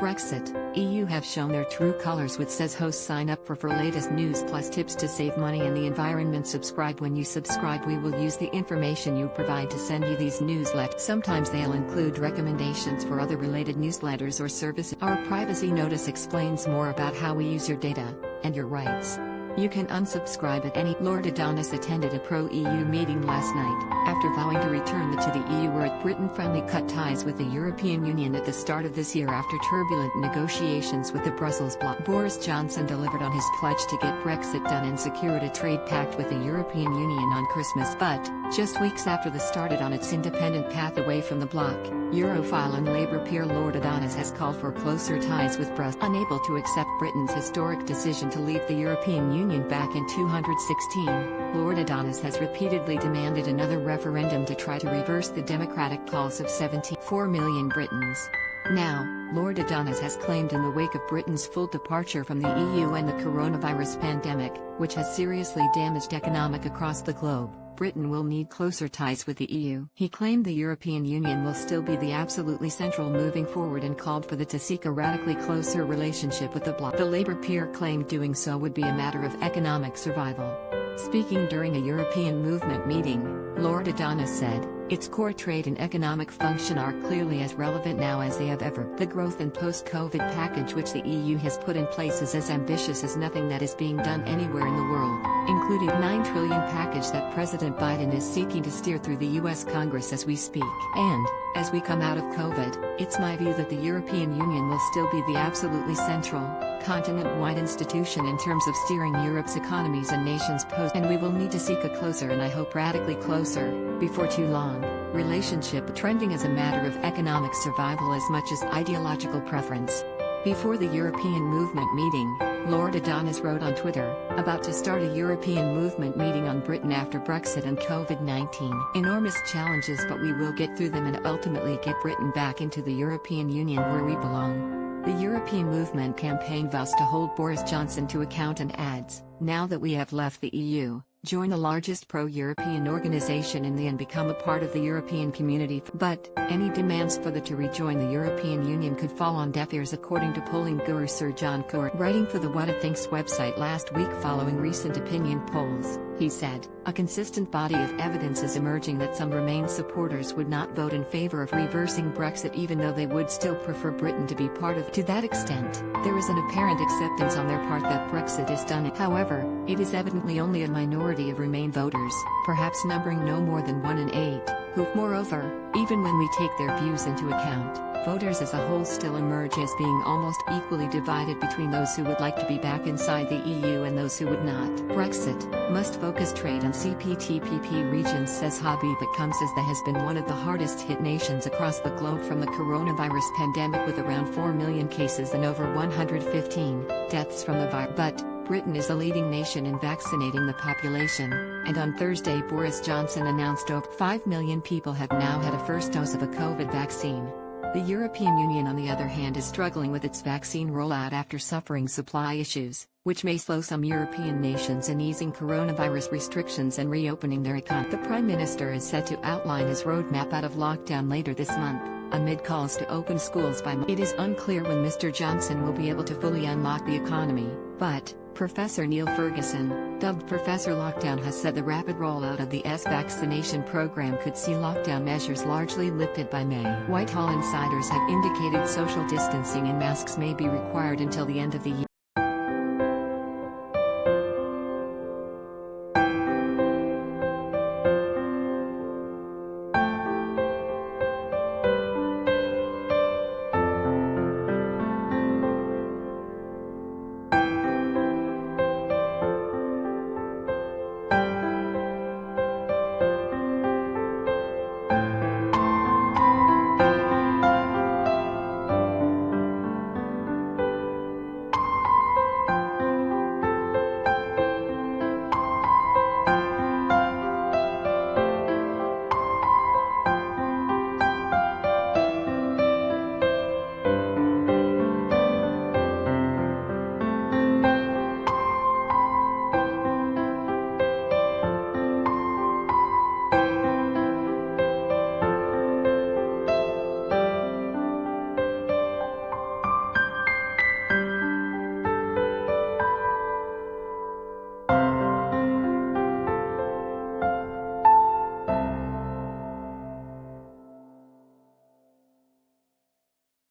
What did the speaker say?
Brexit, EU have shown their true colors with says host. Sign up for latest news plus tips to save money and the environment. Subscribe. When you subscribe we will use the information you provide to send you these newsletters. Sometimes they'll include recommendations for other related newsletters or services. Our privacy notice explains more about how we use your data and your rights. You can unsubscribe at any. Lord Adonis attended a pro-EU meeting last night, after vowing to return to the EU where Britain finally cut ties with the European Union at the start of this year after turbulent negotiations with the Brussels bloc. Boris Johnson delivered on his pledge to get Brexit done and secured a trade pact with the European Union on Christmas, but, just weeks after the started on its independent path away from the bloc, Europhile and Labour peer Lord Adonis has called for closer ties with Brussels. Unable to accept Britain's historic decision to leave the European Union back in 2016, Lord Adonis has repeatedly demanded another referendum to try to reverse the democratic pulse of 74 million Britons. Now, Lord Adonis has claimed in the wake of Britain's full departure from the EU and the coronavirus pandemic, which has seriously damaged economic across the globe, Britain will need closer ties with the EU. He claimed the European Union will still be the absolutely central moving forward and called for to seek a radically closer relationship with the bloc. The Labour peer claimed doing so would be a matter of economic survival. Speaking during a European movement meeting, Lord Adonis said, "Its core trade and economic function are clearly as relevant now as they have ever. The growth and post-COVID package which the EU has put in place is as ambitious as nothing that is being done anywhere in the world, including $9 trillion package that President Biden is seeking to steer through the US Congress as we speak. And, as we come out of COVID, it's my view that the European Union will still be the absolutely central, continent-wide institution in terms of steering Europe's economies and nations post, and we will need to seek a closer and I hope radically closer, before too long, relationship trending as a matter of economic survival as much as ideological preference." Before the European movement meeting, Lord Adonis wrote on Twitter, "About to start a European movement meeting on Britain after Brexit and COVID-19. Enormous challenges, but we will get through them and ultimately get Britain back into the European Union where we belong." The European Movement campaign vows to hold Boris Johnson to account and adds, "Now that we have left the EU, join the largest pro-European organization in the and become a part of the European community." But, any demands for to rejoin the European Union could fall on deaf ears according to polling guru Sir John Court. Writing for the What It Thinks website last week following recent opinion polls, he said, "A consistent body of evidence is emerging that some Remain supporters would not vote in favor of reversing Brexit even though they would still prefer Britain to be part of. To that extent, there is an apparent acceptance on their part that Brexit is done. However, it is evidently only a minority of Remain voters, perhaps numbering no more than 1 in 8, who, moreover, even when we take their views into account, voters as a whole still emerge as being almost equally divided between those who would like to be back inside the EU and those who would not. Brexit must focus trade on CPTPP regions," says Habib. It comes as that has been one of the hardest hit nations across the globe from the coronavirus pandemic with around 4 million cases and over 115 deaths from the virus. But, Britain is a leading nation in vaccinating the population, and on Thursday Boris Johnson announced over 5 million people have now had a first dose of a COVID vaccine. The European Union on the other hand is struggling with its vaccine rollout after suffering supply issues, which may slow some European nations in easing coronavirus restrictions and reopening their economy. The Prime Minister is set to outline his roadmap out of lockdown later this month, amid calls to open schools by It is unclear when Mr. Johnson will be able to fully unlock the economy, but Professor Neil Ferguson, dubbed Professor Lockdown, has said the rapid rollout of the vaccination program could see lockdown measures largely lifted by May. Whitehall insiders have indicated social distancing and masks may be required until the end of the year.